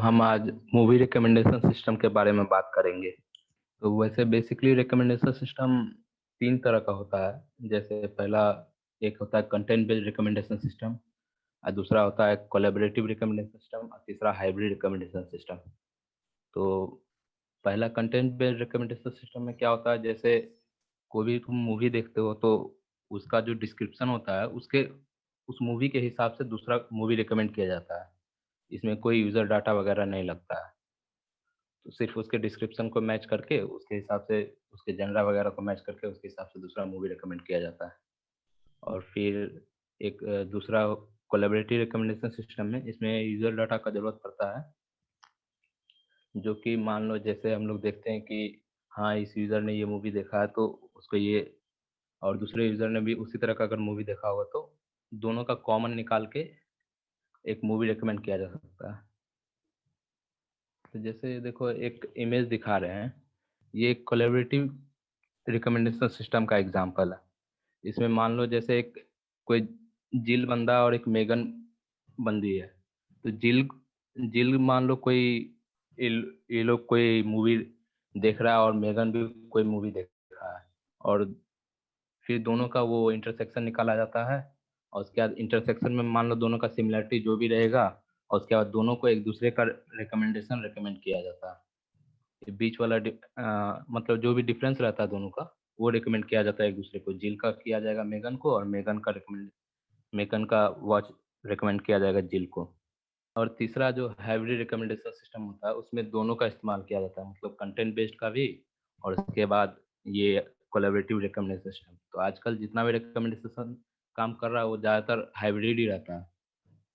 हम आज movie recommendation system के बारे में बात करेंगे। तो वैसे बेसिकली रिकमेंडेशन सिस्टम 3 तरह का होता है। जैसे पहला एक होता है कंटेंट बेस्ड रिकमेंडेशन सिस्टम, और दूसरा होता है कोलैबोरेटिव रिकमेंडेशन सिस्टम, और तीसरा हाइब्रिड रिकमेंडेशन सिस्टम। तो पहला कंटेंट बेस्ड रिकमेंडेशन सिस्टम में क्या होता है, जैसे कोई भी तुम मूवी देखते हो तो उसका जो डिस्क्रिप्शन होता है उसके उस मूवी के हिसाब से दूसरा मूवी रिकमेंड किया जाता है। इसमें कोई यूज़र डाटा वगैरह नहीं लगता है। तो सिर्फ़ उसके डिस्क्रिप्शन को मैच करके उसके हिसाब से उसके जनरा वगैरह को मैच करके उसके हिसाब से दूसरा मूवी रिकमेंड किया जाता है। और फिर एक दूसरा कोलैबोरेटिव रिकमेंडेशन सिस्टम में इसमें यूज़र डाटा का ज़रूरत पड़ता है, जो कि मान लो जैसे हम लोग देखते हैं कि हाँ, इस यूज़र ने ये मूवी देखा है तो उसको ये, और दूसरे यूज़र ने भी उसी तरह का अगर मूवी देखा होगा तो दोनों का कॉमन निकाल के एक मूवी रिकमेंड किया जा सकता है। तो जैसे देखो एक इमेज दिखा रहे हैं, ये एक कोलैबोरेटिव रिकमेंडेशन सिस्टम का एग्जांपल है। इसमें मान लो जैसे एक कोई जिल बंदा और एक मेगन बंदी है। तो जिल जिल मान लो कोई ये लोग कोई मूवी देख रहा है और मेगन भी कोई मूवी देख रहा है, और फिर दोनों का वो इंटरसेक्शन निकाला जाता है। और उसके बाद इंटरसेक्शन में मान लो दोनों का सिमिलरिटी जो भी रहेगा, और उसके बाद दोनों को एक दूसरे का रिकमेंडेशन रिकमेंड किया जाता है। ये बीच वाला मतलब जो भी डिफरेंस रहता है दोनों का, वो रिकमेंड किया जाता है एक दूसरे को। जिल का किया जाएगा मेगन को, और मेगन का वॉच रिकमेंड किया जाएगा जिल को। और तीसरा जो हाइब्रिड रिकमेंडेशन सिस्टम होता है उसमें दोनों का इस्तेमाल किया जाता है, मतलब कंटेंट बेस्ड का भी, और उसके बाद ये कोलैबोरेटिव रिकमेंडेशन सिस्टम। तो आजकल जितना भी रिकमेंडेशन काम कर रहा है वो ज़्यादातर हाइब्रिड ही रहता है,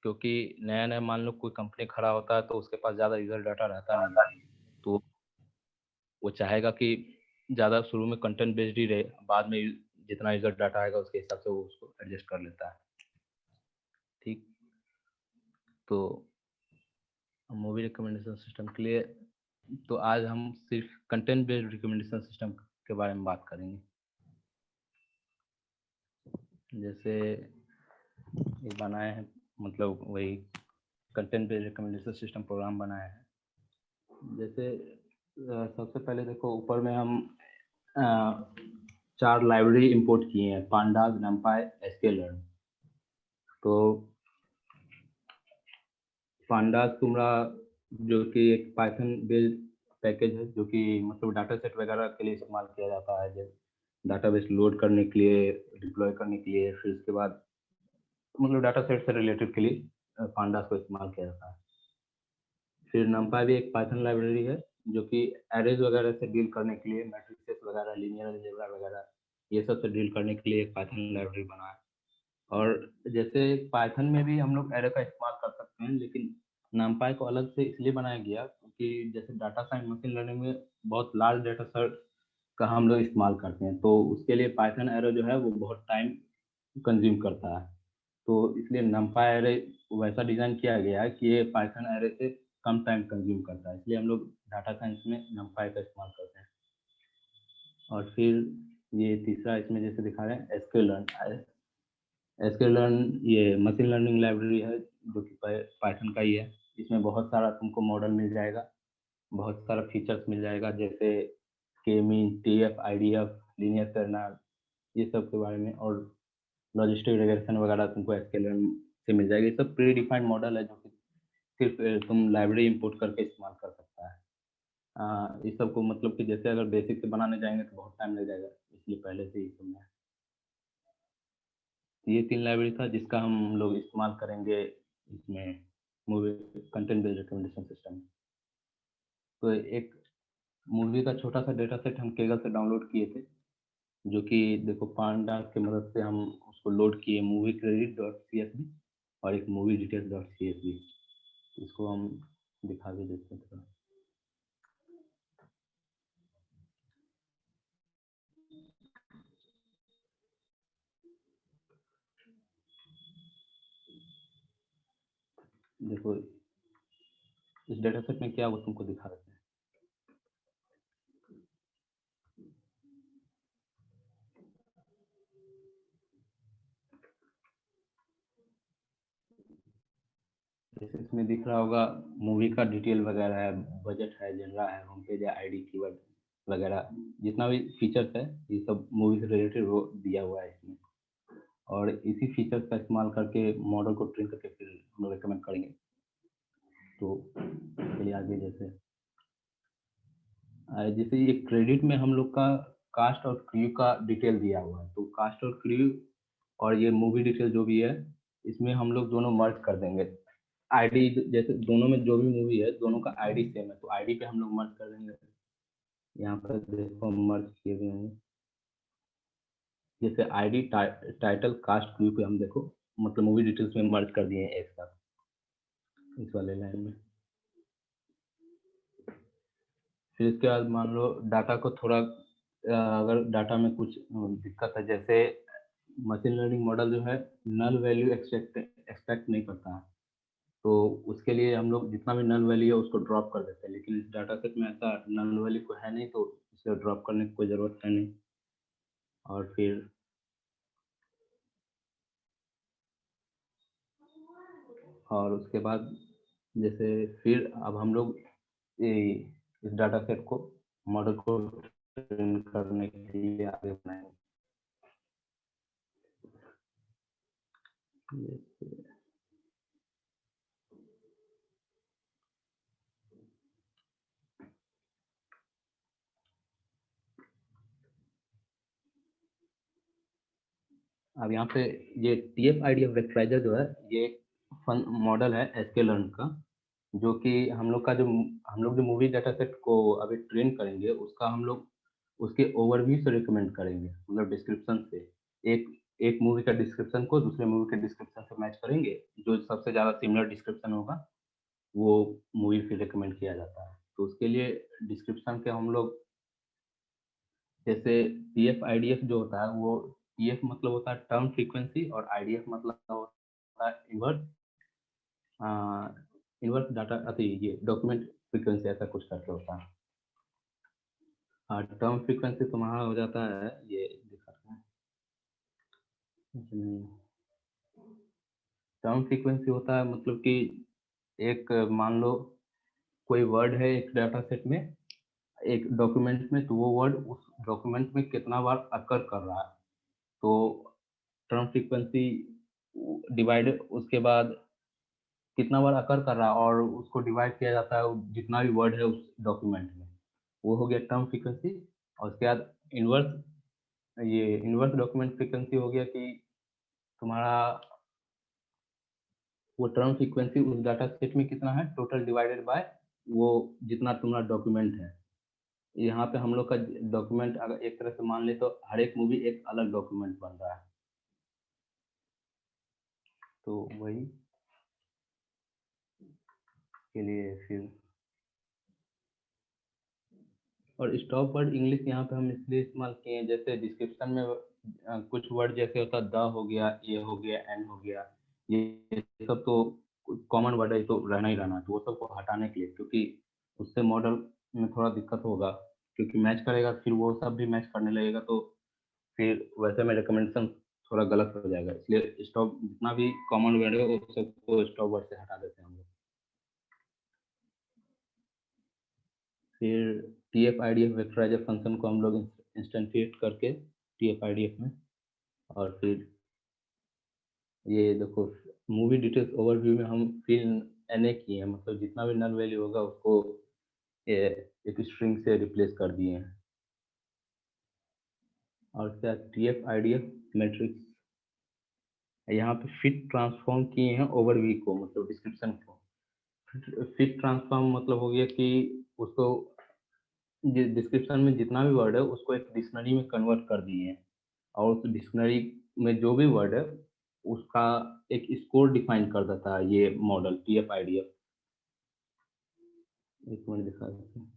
क्योंकि नया नया मान लो कोई कंपनी खड़ा होता है तो उसके पास ज़्यादा यूजर डाटा रहता नहीं है। तो वो चाहेगा कि ज़्यादा शुरू में कंटेंट बेस्ड ही रहे, बाद में जितना यूजर डाटा आएगा उसके हिसाब से वो उसको एडजस्ट कर लेता है। ठीक। तो मूवी रिकमेंडेशन सिस्टम के लिए तो आज हम सिर्फ कंटेंट बेस्ड रिकमेंडेशन सिस्टम के बारे में बात करेंगे। जैसे ये बनाए हैं, मतलब वही content based recommendation system program बनाया है। जैसे सबसे पहले देखो ऊपर में हम 4 लाइब्रेरी इंपोर्ट किए हैं, पांडास, नंपाई, sklearn। तो पांडास तुम्हारा जो कि एक पाइथन बेस्ड पैकेज है, जो कि मतलब डाटा सेट वगैरह के लिए इस्तेमाल किया जाता है, जैसे डाटाबेस लोड करने के लिए, डिप्लॉय करने के लिए, फिर उसके बाद मतलब डाटा सेट से रिलेटेड के लिए पांडास को इस्तेमाल किया जाता है। फिर नंपाई भी एक पाइथन लाइब्रेरी है, जो कि एरेज वगैरह से डील करने के लिए, मैट्रिसेस वगैरह, लीनियर अलजेब्रा वगैरह, ये सब से डील करने के लिए एक पाइथन लाइब्रेरी बना है। और जैसे पाइथन में भी हम लोग एरे का इस्तेमाल कर सकते हैं, लेकिन numpy को अलग से इसलिए बनाया गया क्योंकि जैसे डाटा साइंस मशीन लर्निंग में बहुत लार्ज डाटा सेट का हम लोग इस्तेमाल करते हैं, तो उसके लिए पाइथन एरे जो है वो बहुत टाइम कंज्यूम करता है। तो इसलिए numpy एरे वैसा डिज़ाइन किया गया है कि ये पाइथन एरे से कम टाइम कंज्यूम करता है, इसलिए हम लोग डाटा साइंस में numpy का इस्तेमाल करते हैं। और फिर ये तीसरा इसमें जैसे दिखा रहे हैं sklearn, ये मशीन लर्निंग लाइब्रेरी है जो कि पाइथन का ही है। इसमें बहुत सारा तुमको मॉडल मिल जाएगा, बहुत सारा फीचर्स मिल जाएगा, जैसे के mean, TF, IDF, linear kernel, ये सब के बारे में। और लॉजिस्टिक रिग्रेशन वगैरह तुमको sklearn से मिल जाएगी। ये सब प्री डिफाइंड मॉडल है जो कि सिर्फ तुम लाइब्रेरी इंपोर्ट करके इस्तेमाल कर सकता है। इस सब को मतलब कि जैसे अगर बेसिक से बनाने जाएंगे तो बहुत टाइम लग जाएगा, इसलिए पहले से ही तुमने ये 3 लाइब्रेरी था जिसका हम लोग इस्तेमाल करेंगे इसमें movie content based recommendation system. तो एक मूवी का छोटा सा डेटा सेट हम केगल से डाउनलोड किए थे, जो कि देखो पांडा की मदद से हम उसको लोड किए, movie credit dot C S B और एक movie details dot C S B. इसको हम दिखा के देखते हैं थोड़ा। देखो इस डेटा सेट में क्या वो तुमको दिखा देते हैं। जैसे इसमें दिख रहा होगा मूवी का डिटेल वगैरह है, बजट है, जनरा है, होम पेज है, आईडी कीवर्ड वगैरह, जितना भी फीचर्स है ये सब मूवी से रिलेटेड वो दिया हुआ है इसमें। और इसी फीचर्स का इस्तेमाल करके मॉडल को ट्रेन करके फिर हम लोग रिकमेंड करेंगे। तो चलिए आगे। जैसे ये क्रेडिट में हम लोग का कास्ट और क्रू का डिटेल दिया हुआ है, तो कास्ट और क्रू और ये मूवी डिटेल जो भी है इसमें हम लोग दोनों मर्ज कर देंगे। आईडी जैसे दोनों में जो भी मूवी है दोनों का आईडी सेम है, तो आईडी पे हम लोग मर्ज कर देंगे। यहाँ पर देखो मर्ज किए हुए हैं, जैसे आईडी टाइटल कास्ट क्रू पे हम देखो मतलब मूवी डिटेल्स में मर्ज कर दिए हैं एक साथ इस वाले लाइन में। फिर इसके बाद मान लो डाटा को थोड़ा अगर डाटा में कुछ दिक्कत है, जैसे मशीन लर्निंग मॉडल जो है नल वैल्यू एक्सपेक्ट नहीं करता है, तो उसके लिए हम लोग जितना भी नल वैल्यू है उसको ड्रॉप कर देते हैं, लेकिन इस डाटा सेट में ऐसा नल वैल्यू को है नहीं, तो इसे ड्रॉप करने की कोई ज़रूरत है नहीं। और फिर और उसके बाद जैसे फिर अब हम लोग इस डाटा सेट को मॉडल को ट्रेन करने के लिए आगे बनाएंगे। अब यहाँ पे ये TF IDF वेक्टराइजर जो है ये एक फन मॉडल है sklearn का, जो कि हम लोग जो मूवी डाटा सेट को अभी ट्रेन करेंगे उसका हम लोग उसके ओवरव्यू से रिकमेंड करेंगे, मतलब डिस्क्रिप्शन से एक एक मूवी का डिस्क्रिप्शन को दूसरे मूवी के डिस्क्रिप्शन से मैच करेंगे, जो सबसे ज़्यादा सिमिलर डिस्क्रिप्शन होगा वो मूवी फिर रिकमेंड किया जाता है। तो उसके लिए डिस्क्रिप्शन के हम लोग जैसे TF IDF जो होता है वो TF मतलब होता है टर्म फ्रीक्वेंसी और IDF मतलब होता है इनवर्स डाटा अति ये डॉक्यूमेंट फ्रीक्वेंसी, ऐसा कुछ करके होता है। टर्म फ्रीक्वेंसी तुम्हारा हो जाता है ये दिखाते हैं। टर्म फ्रीक्वेंसी होता है मतलब कि एक मान लो कोई वर्ड है एक डाटा सेट में एक डॉक्यूमेंट में, तो वो वर्ड उस डॉक्यूमेंट में कितना बार अकर कर रहा है, तो टर्म फ्रीक्वेंसी डिवाइड उसके बाद कितना बार अकर कर रहा है और उसको डिवाइड किया जाता है जितना भी वर्ड है उस डॉक्यूमेंट में, वो हो गया टर्म फ्रीक्वेंसी। और उसके बाद इनवर्स डॉक्यूमेंट फ्रीक्वेंसी हो गया कि तुम्हारा वो टर्म फ्रीक्वेंसी उस डाटा सेट में कितना है टोटल डिवाइडेड बाय वो जितना तुम्हारा डॉक्यूमेंट है। यहाँ पे हम लोग का डॉक्यूमेंट अगर एक तरह से मान ले तो हर एक मूवी एक अलग डॉक्यूमेंट बन रहा है, तो वही के लिए फिर और स्टॉप वर्ड इंग्लिश यहाँ पे हम इसलिए इस्तेमाल किए हैं, जैसे डिस्क्रिप्शन में कुछ वर्ड जैसे होता है द हो गया, ये हो गया, एन हो गया, ये सब तो कॉमन वर्ड है तो रहना ही रहना, तो वो सब को हटाने के लिए, क्योंकि उससे मॉडल में थोड़ा दिक्कत होगा, क्योंकि मैच करेगा फिर वो सब भी मैच करने लगेगा, तो फिर वैसे में रिकमेंडेशन थोड़ा गलत हो जाएगा, इसलिए स्टॉप जितना भी कॉमन वर्ड है वो सबको स्टॉप वर्ड से हटा देते हैं हम लोग। फिर TF IDF वेक्टराइजर फंक्शन को हम लोग इंस्टेंटिएट करके TF IDF में, और फिर ये देखो मूवी डिटेल्स ओवरव्यू में हम फिर NA किए हैं, मतलब जितना भी नल वैल्यू होगा उसको एक स्ट्रिंग से रिप्लेस कर दिए हैं। और क्या TF IDF मैट्रिक्स यहाँ पे फिट ट्रांसफॉर्म किए हैं ओवरव्यू को, मतलब डिस्क्रिप्शन को। फिट ट्रांसफॉर्म मतलब हो गया कि उसको डिस्क्रिप्शन में जितना भी वर्ड है उसको एक डिक्शनरी में कन्वर्ट कर दिए हैं, और उस डिक्शनरी में जो भी वर्ड है उसका एक स्कोर डिफाइन कर देता है ये मॉडल TF IDF। एक मिनट दिखा देते हैं।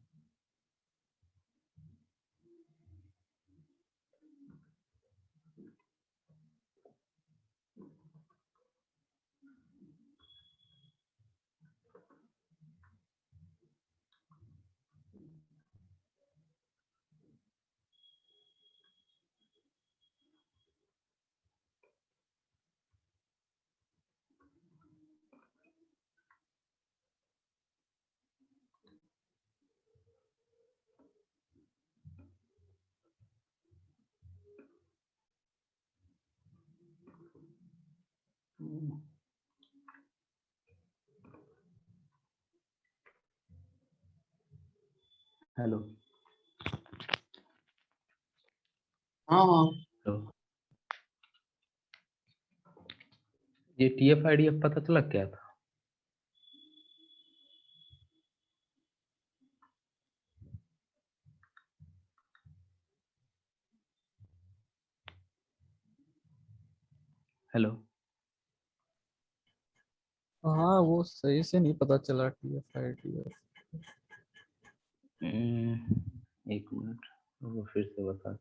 हेलो। हाँ तो ये TF-IDF पता चला क्या था? हेलो। हाँ, वो सही से नहीं पता चला TF-IDF। एक मिनट, वो फिर से बता।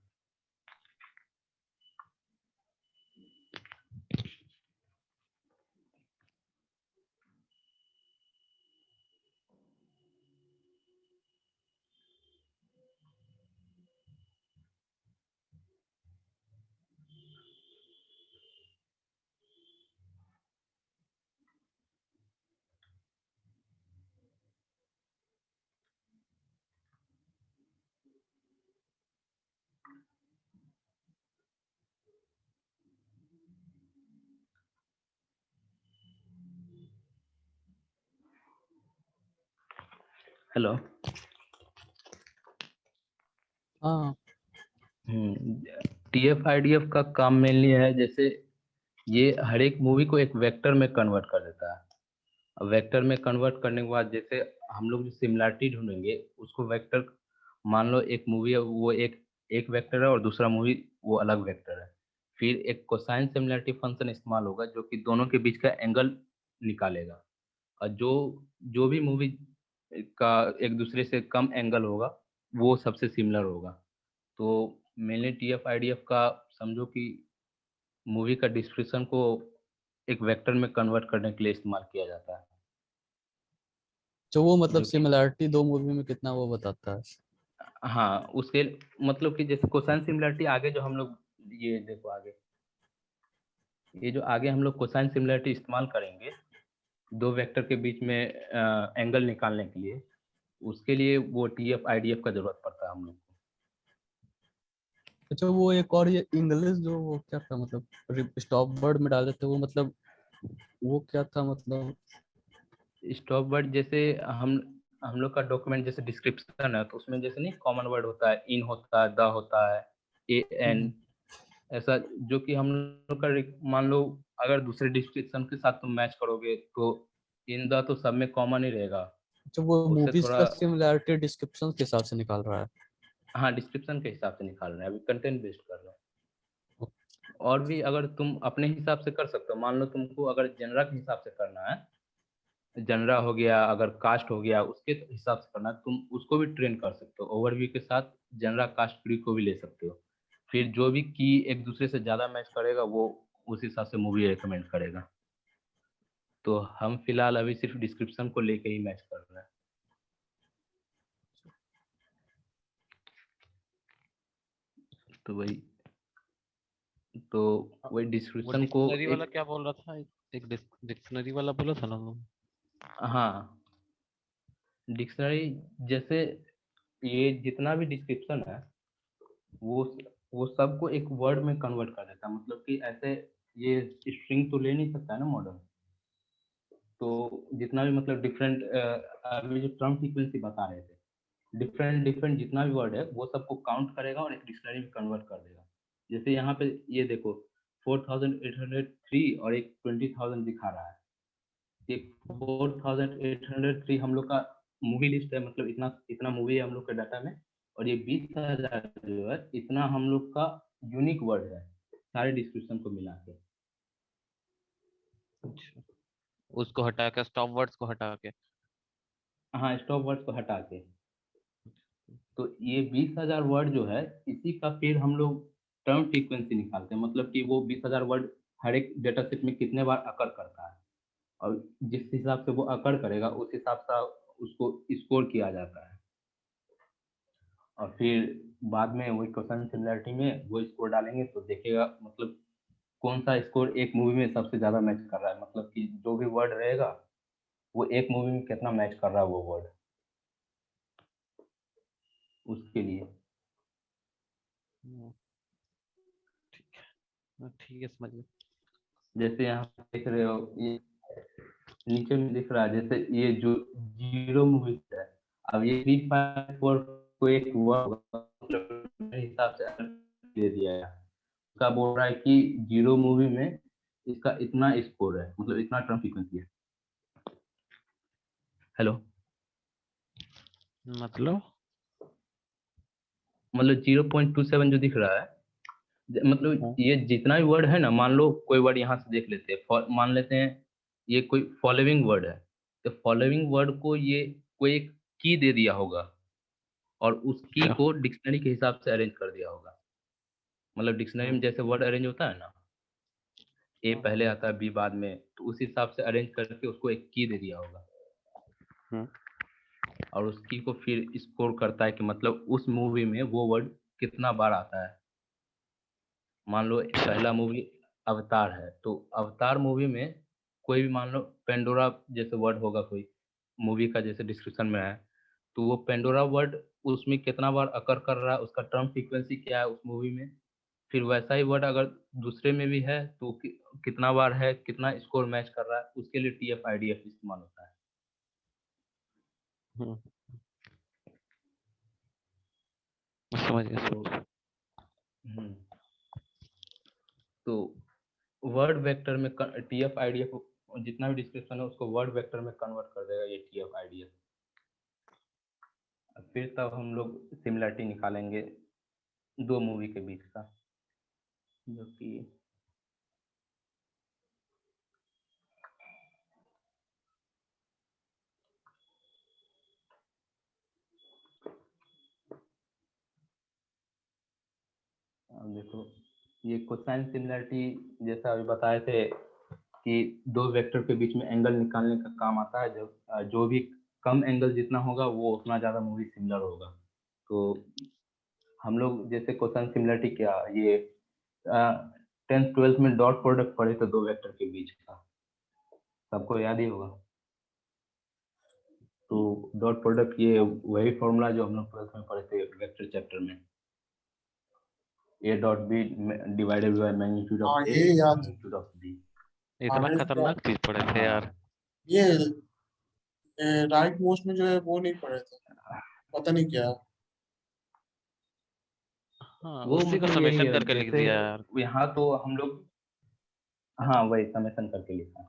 हेलो। हाँ। TF-IDF का काम मेनली है, जैसे ये हर एक मूवी को एक वेक्टर में कन्वर्ट कर देता है। अब वेक्टर में कन्वर्ट करने के बाद जैसे हम लोग जो सिमिलरिटी ढूंढेंगे उसको वेक्टर, मान लो एक मूवी है वो एक एक वेक्टर है और दूसरा मूवी वो अलग वेक्टर है। फिर एक कोसाइन सिमिलरिटी फंक्शन इस्तेमाल होगा जो कि दोनों के बीच का एंगल निकालेगा, और जो जो भी मूवी का एक दूसरे से कम एंगल होगा वो सबसे सिमिलर होगा। तो मेनली TF-IDF का समझो कि मूवी का डिस्क्रिप्शन को एक वेक्टर में कन्वर्ट करने के लिए इस्तेमाल किया जाता है। जो वो मतलब जो कि सिमिलरिटी दो मूवी में कितना वो बताता है। हाँ, उसके मतलब कि जैसे कोसाइन सिमिलरिटी आगे जो हम लोग, ये देखो आगे, ये जो आगे हम लोग कोसाइन सिमिलरिटी इस्तेमाल करेंगे दो वेक्टर के बीच में एंगल निकालने के लिए, उसके लिए वो TF-IDF का जरूरत पड़ता है हम लोग अच्छा, वो एक और ये इंग्लिश जो वो क्या था मतलब स्टॉप वर्ड में डाल देते वो मतलब वो क्या था मतलब। को। स्टॉप वर्ड जैसे हम लोग का डॉक्यूमेंट जैसे डिस्क्रिप्शन है तो उसमें जैसे नहीं कॉमन वर्ड होता है, इन होता है, द होता है, AN, हम्म। ऐसा, जो कि हम लोग का मान लो अगर दूसरे डिस्क्रिप्शन के साथ तुम मैच करोगे तो इन द तो सब में कॉमन ही रहेगा। अच्छा, वो उससे मूवीज थोड़ा, का सिमिलरिटी डिस्क्रिप्शन के हिसाब से निकाल रहा है। हाँ, डिस्क्रिप्शन के हिसाब से निकाल रहे हैं, अभी कंटेंट बेस्ड कर रहे हैं। और भी अगर तुम अपने हिसाब से कर सकते हो, मान लो तुमको अगर जनरा के हिसाब से करना है, जनरा हो गया, अगर कास्ट हो गया, उसके हिसाब से करना है, तुम उसको भी ट्रेन कर सकते हो ओवरव्यू के साथ, जनरा कास्ट ट्री को भी ले सकते हो। फिर जो भी की एक दूसरे से ज्यादा मैच करेगा वो उस हिसाब से मूवी रेकमेंड करेगा। तो हम फिलहाल अभी सिर्फ डिस्क्रिप्शन को लेके ही मैच कर रहे हैं। तो वही, तो वही वो डिस्क्रिप्शन को डिक्शनरी वाला एक, क्या बोल रहा था? एक डिक्शनरी वाला बोला था ना तुम? हाँ, डिक्शनरी जैसे ये जितना भी डिस्क्रिप्शन है वो वो सबको एक वर्ड में कन्वर्ट कर देता है, मतलब कि ऐसे ये स्ट्रिंग तो ले नहीं सकता है ना मॉडल। तो जितना भी मतलब डिफरेंट, अभी जो टर्म सीक्वेंस बता रहे थे, डिफरेंट डिफरेंट जितना भी वर्ड है वो सबको काउंट करेगा और एक डिक्शनरी में कन्वर्ट कर देगा। जैसे यहाँ पे ये देखो, 4803 और एक 20,000 दिखा रहा है। ये 4803 हम लोग का मूवी लिस्ट है, मतलब इतना इतना मूवी है हम लोग के डाटा में। और ये 20,000 जो है इतना हम लोग का यूनिक वर्ड है सारे डिस्क्रिप्शन को मिला के। अच्छा, उसको हटा के, स्टॉप वर्ड्स को हटा के। हाँ, स्टॉप वर्ड को हटा के। तो ये 20,000 वर्ड जो है इसी का फिर हम लोग टर्म फ्रीक्वेंसी निकालते हैं, मतलब कि वो 20,000 वर्ड हर एक डेटा सेट में कितने बार अकर करता है, और जिस हिसाब से वो अकर करेगा उस हिसाब से उसको स्कोर किया जाता है। और फिर बाद में वही क्वेश्चन सिमिलरिटी में वो स्कोर डालेंगे तो देखेगा मतलब कौन सा स्कोर एक मूवी में सबसे ज्यादा मैच कर रहा है, मतलब कि जो भी वर्ड रहेगा वो एक मूवी में कितना मैच कर रहा है वो वर्ड, उसके लिए। हम्म, ठीक है। हाँ, ठीक है, समझ गया। जैसे यहाँ देख रहे हो ये नीचे में दिख रहा है, जैसे ये जो 0 मूवी है, अब ये 354 को एक हुआ होगा, मतलब मेरे हिसाब से दे दिया है। उसका बोल रहा है कि 0 मूवी में इसका इतना स्कोर है, मतलब इतना टर्म फ्रीक्वेंसी है। हेलो, मतलब मतलब 0.27 जो दिख रहा है, मतलब हाँ। ये जितना भी वर्ड है ना, मान लो कोई वर्ड यहाँ से देख लेते हैं, मान लेते हैं ये कोई फॉलोइंग वर्ड है, तो फॉलोइंग वर्ड को ये कोई एक की दे दिया होगा और उस की अच्छा को डिक्शनरी के हिसाब से अरेंज कर दिया होगा। मतलब डिक्शनरी में जैसे वर्ड अरेंज होता है ना, ए हाँ। पहले आता है बी बाद में, तो उस हिसाब से अरेंज करके उसको एक की दे दिया होगा हम्म, और उस की को फिर स्कोर करता है कि मतलब उस मूवी में वो वर्ड कितना बार आता है। मान लो पहला मूवी अवतार है, तो अवतार मूवी में कोई भी मान लो पेंडोरा जैसे वर्ड होगा कोई मूवी का, जैसे डिस्क्रिप्शन में है, तो वो पेंडोरा वर्ड उसमें कितना बार अकर कर रहा है, उसका टर्म फ्रीक्वेंसी क्या है उस मूवी में, फिर वैसा ही वर्ड अगर दूसरे में भी है तो कितना बार है, कितना स्कोर मैच कर रहा है, उसके लिए टीएफ आईडीएफ इस्तेमाल होता है। हम्म, समझ गया तो समझ गया। हम्म, तो वर्ड वेक्टर में टीएफ आईडीएफ जितना भी डिस्क्रिप्शन है उसको वर्ड वेक्टर में कन्वर्ट कर देगा ये टीएफ आईडीएफ। फिर तब हम लोग सिमिलरिटी निकालेंगे दो मूवी के बीच का, जो कि अब देखो ये कोसाइन सिमिलरिटी जैसा अभी बताए थे कि दो वेक्टर के बीच में एंगल निकालने का काम आता है। जो भी कम एंगल जितना होगा वो उतना ज़्यादा मूवी सिमिलर होगा। तो हम लोग जैसे कोसाइन सिमिलरिटी क्या, ये 10th 12th में डॉट प्रोडक्ट पढ़े थे दो वेक्टर के बीच का, सबको याद ही होगा। तो डॉट प्रोडक्ट ये वही फॉर्मूला जो हम लोग 12th में पढ़े थे वेक्टर चैप्टर में, A dot B divided by magnitude हाँ ऑफ ए ये याद है। Magnitude of B. इतना आगे क्या खतरनाक चीज पढ़े थे हाँ यार। ये राइट मोस्ट में जो है वो नहीं पढ़े थे, पता नहीं क्या। हाँ वो उसी को मतलब यही समेशन है, करके लिख जैसे दिया यार। यहाँ तो हम लोग हाँ वही समेशन करके लिखा।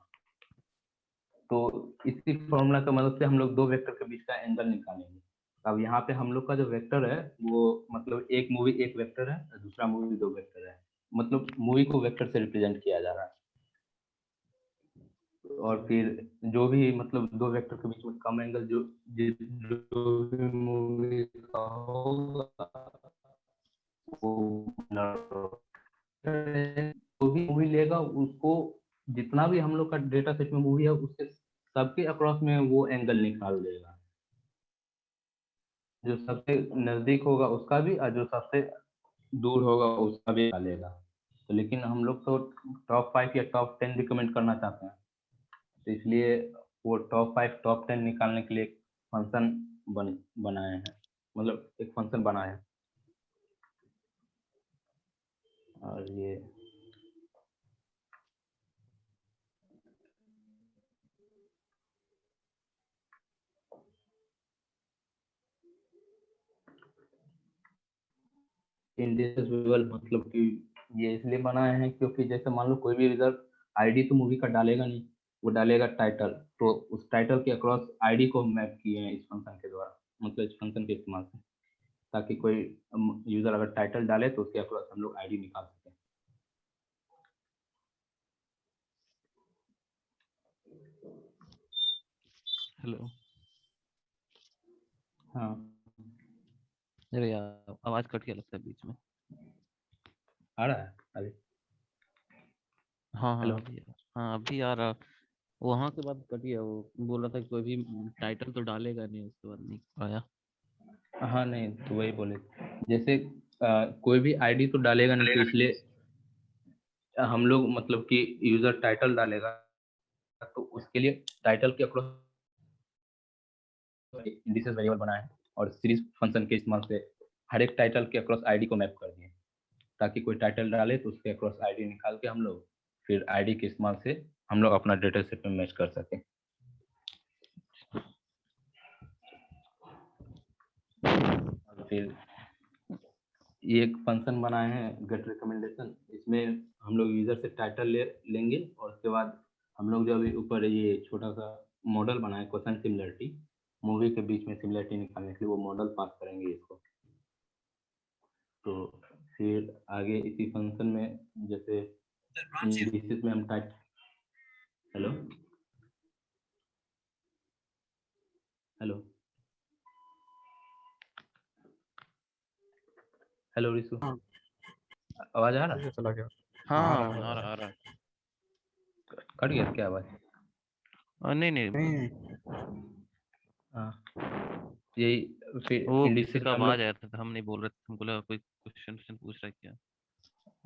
तो इसी फॉर्मूला का मदद से हम लोग दो वेक्टर के बीच का एंगल निकालेंगे। अब यहाँ पे हम लोग का जो वेक्टर है वो मतलब एक मूवी एक वेक्टर है और दूसरा मूवी दो वेक्टर है, मतलब मूवी को वेक्टर से रिप्रेजेंट किया जा रहा है। और फिर जो भी मतलब दो वेक्टर के बीच में कम एंगल जो भी मूवी का होगा वो जो भी मूवी लेगा उसको, जितना भी हम लोग का डेटा सेट में मूवी है उसके सबके अक्रॉस में वो एंगल निकाल देगा, जो सबसे नजदीक होगा उसका भी और जो सबसे दूर होगा उसका भी निकालेगा। तो लेकिन हम लोग तो टॉप 5 या टॉप 10 रिकमेंड करना चाहते हैं, तो इसलिए वो टॉप 5 टॉप 10 निकालने के लिए एक फंक्शन बनाए हैं, मतलब एक फंक्शन बनाए हैं। और ये इंडिविजुअल मतलब कि ये इसलिए बनाए हैं क्योंकि जैसे मान लो कोई भी यूजर आईडी तो मूवी का डालेगा नहीं, वो डालेगा टाइटल, तो उस टाइटल के अक्रॉस आईडी को मैप किए हैं इस फंक्शन के द्वारा, मतलब इस फंक्शन के इस्तेमाल से, ताकि कोई यूजर अगर टाइटल डाले तो उसके अक्रॉस हम लोग आईडी निकाल सकें। हेलो। हाँ अरे यार आवाज कट गया लगता है बीच में। आ रहा है अभी। हाँ हाँ हेलो। अभी हाँ अभी आ रहा। वहां के बाद कट गया। वो बोल रहा था कि कोई भी टाइटल तो डालेगा नहीं, उसके बाद नहीं आया। हाँ नहीं तो वही बोले, जैसे कोई भी आईडी तो डालेगा नहीं, तो इसलिए हम लोग मतलब कि यूजर टाइटल डालेगा तो उसके लिए टाइटल के अक्रॉस इंडिसेस वेरिएबल बनाए और सीरीज फंक्शन के इस्तेमाल से हर एक टाइटल के अक्रॉस आईडी को मैप कर दिए, ताकि कोई टाइटल डाले तो उसके अक्रॉस आईडी निकाल के हम लोग फिर आईडी के इस्तेमाल से हम लोग अपना डेटा सेट में मैच कर सकें। और फिर ये एक फंक्शन बनाए हैं गेट रिकमेंडेशन, इसमें हम लोग यूजर से टाइटल लेंगे और उसके बाद हम लोग जो अभी ऊपर ये छोटा सा मॉडल बनाए क्वेश्चन सिमिलरिटी, मूवी के बीच में सिमिलरिटी निकालने के लिए वो मॉडल पास करेंगे इसको। तो फिर आगे इसी फंक्शन में जैसे इंडिसेस में हम type hello hello hello Rishu, हाँ। आवाज आ रहा है? ये चला गया। हाँ आ आ रहा है। रहा कट गया क्या आवाज? नहीं नहीं नहीं हाँ यही फिर वो इंडिसेस किसी का में हम लोग आवाज आया था, हम नहीं बोल रहे थे, हमको लगा कोई क्वेश्चन पूछ रहा है क्या।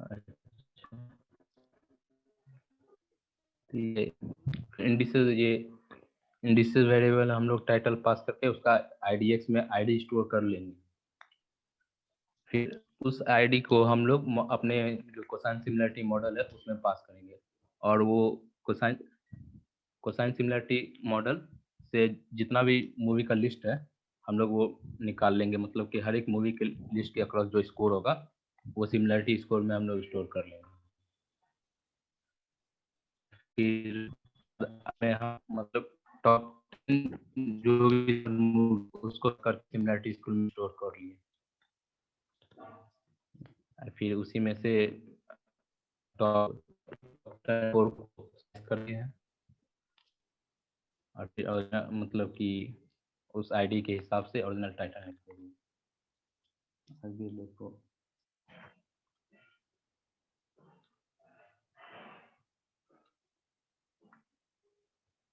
अच्छा, तो ये इंडिसेस वेरिएबल हम लोग टाइटल पास करके उसका आईडीएक्स में आईडी स्टोर कर लेंगे। फिर उस आईडी को हम लोग अपने जो कोसाइन सिमिलरिटी मॉडल है उसमें पास करेंगे और वो कोसाइन सिमिलरिटी मॉडल से जितना भी मूवी का लिस्ट है हम लोग वो निकाल लेंगे, मतलब कि हर एक मूवी के लिस्ट के अक्रॉस जो स्कोर होगा वो सिमिलरिटी स्कोर में हम लोग स्टोर कर लेंगे। फिर हम मतलब टॉप 10 जो भी उसको कर सिमिलरिटी स्कोर में स्टोर कर लिए। फिर उसी में से टॉप 10 कर लिए हैं और फिर मतलब कि उस आईडी के हिसाब से ओरिजिनल टाइटल है। आगे देखो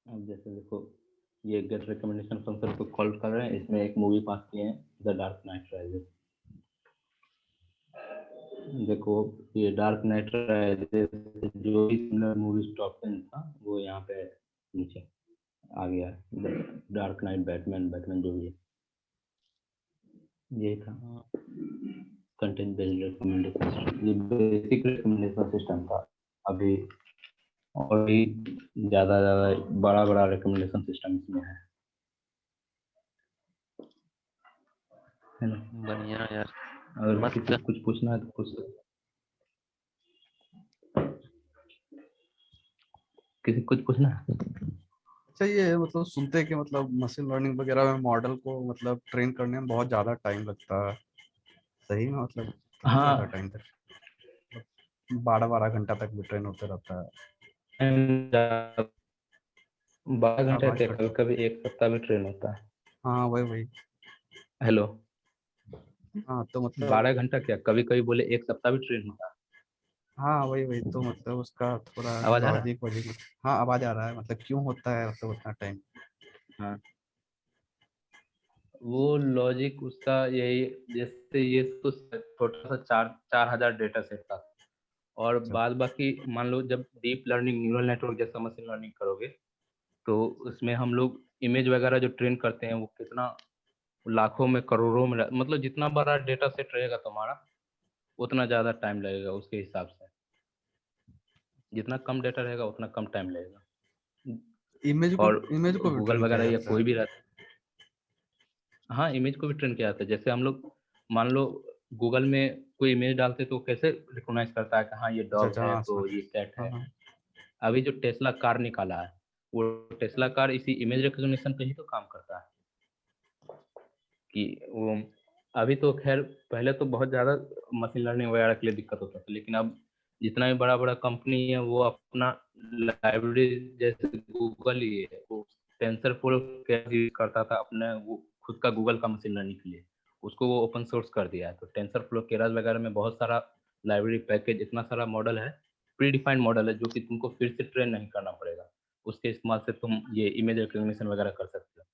अब जैसे देखो ये गेट रिकमेंडेशन फंक्शन को कॉल कर रहे हैं, इसमें एक मूवी पास किए हैं द डार्क नाइट राइजेस। देखो ये डार्क नाइट राइजेस जो भी सिमिलर मूवीज टॉप 10 था वो यहाँ पे नीचे आ गया है। डार्क नाइट बैटमैन जो भी है ये था कंटेंट बेस्ड रिकमेंडेशन सिस्टम, ये बेसिक रिकमेंडेशन सिस्टम था। अभी और भी ज्यादा बड़ा रिकमेंडेशन सिस्टम इसमें है ना। बढ़िया यार, अगर मस्त। किसी को कुछ पूछना है तो पूछ सकते, किसी को कुछ पूछना है? अच्छा, ये मतलब सुनते हैं कि मतलब मशीन लर्निंग वगैरह में मॉडल को मतलब ट्रेन करने में बहुत ज्यादा टाइम लगता है। सही में मतलब कितना ज्यादा हाँ टाइम तक? 12 घंटा तक भी ट्रेन होते रहता है। 12 घंटे आवाज क्या, कट। कभी कभी एक सप्ताह भी ट्रेन होता है। हाँ वही वही। हेलो, हाँ तो मतलब 12 घंटा क्या, कभी कभी बोले एक सप्ताह भी ट्रेन होता है। हाँ वही वही तो मतलब उसका थोड़ा आवाज आ रहा है? लॉजिक वॉजिक। हाँ आवाज आ रहा है, मतलब क्यों होता है मतलब उतना टाइम? हाँ वो लॉजिक उसका यही, जैसे ये तो छोटा सा 4,000 डेटा सेट था और अच्छा बाद बाकी मान लो जब डीप लर्निंग न्यूरल नेटवर्क जैसा मशीन लर्निंग करोगे तो उसमें हम लोग इमेज वगैरह जो ट्रेन करते हैं वो कितना लाखों में करोड़ों में, मतलब जितना बड़ा डेटा सेट रहेगा तुम्हारा उतना ज़्यादा टाइम लगेगा, उसके हिसाब से जितना कम डेटा रहेगा उतना कम टाइम लगेगा। और इमेज को भी गूगल ट्रेन किया वगैरह या जाता कोई है? भी रहता है, हाँ इमेज को भी ट्रेन किया जाता है। जैसे हम लोग मान लो गूगल में कोई इमेज डालते तो कैसे रिकॉग्नाइज करता है कि हाँ ये अच्छा डॉग अच्छा, है हाँ तो ये कैट हाँ है। हाँ। अभी जो टेस्ला कार निकाला है वो टेस्ला कार इसी इमेज रिकॉग्निशन पे ही तो काम करता है कि वो अभी तो खैर पहले तो बहुत ज़्यादा मशीन लर्निंग वगैरह के लिए दिक्कत होता था, लेकिन अब जितना भी बड़ा बड़ा कंपनी है वो अपना लाइब्रेरी जैसे गूगल ही है वो टेंसर फ्लो यूज करता था अपने वो खुद का गूगल का मशीन लर्निंग के लिए, उसको वो ओपन सोर्स कर दिया है। तो टेंसर फ्लो केरास वगैरह में बहुत सारा लाइब्रेरी पैकेज इतना सारा मॉडल है, प्री डिफाइंड मॉडल है जो कि तुमको फिर से ट्रेन नहीं करना पड़ेगा, उसके इस्तेमाल से तुम ये इमेज रिकॉग्निशन वगैरह कर सकते हो।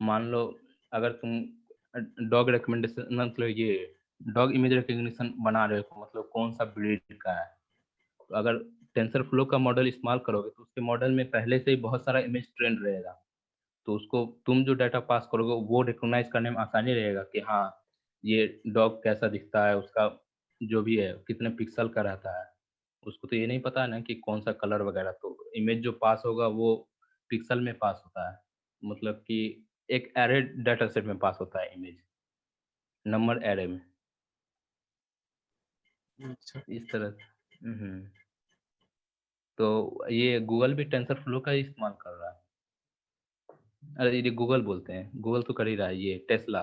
मान लो अगर तुम डॉग रिकमेंडेशन मतलब ये डॉग इमेज रिकग्निशन बना रहे हो मतलब कौन सा ब्रीड का है, तो अगर टेंसर फ्लो का मॉडल इस्तेमाल करोगे तो उसके मॉडल में पहले से ही बहुत सारा इमेज ट्रेंड रहेगा, तो उसको तुम जो डाटा पास करोगे वो रिकॉग्नाइज करने में आसानी रहेगा कि हाँ ये डॉग कैसा दिखता है, उसका जो भी है कितने पिक्सल का रहता है, उसको तो ये नहीं पता है ना कि कौन सा कलर वगैरह, तो इमेज जो पास होगा वो पिक्सल में पास होता है, मतलब कि एक एरे डाटा सेट में पास होता है इमेज, नंबर एरे में, अच्छा। इस तरह से। तो ये गूगल भी टेंसर फ्लो का ही इस्तेमाल कर रहा है। अरे ये गूगल बोलते हैं, गूगल तो कर ही रहा है, ये टेस्ला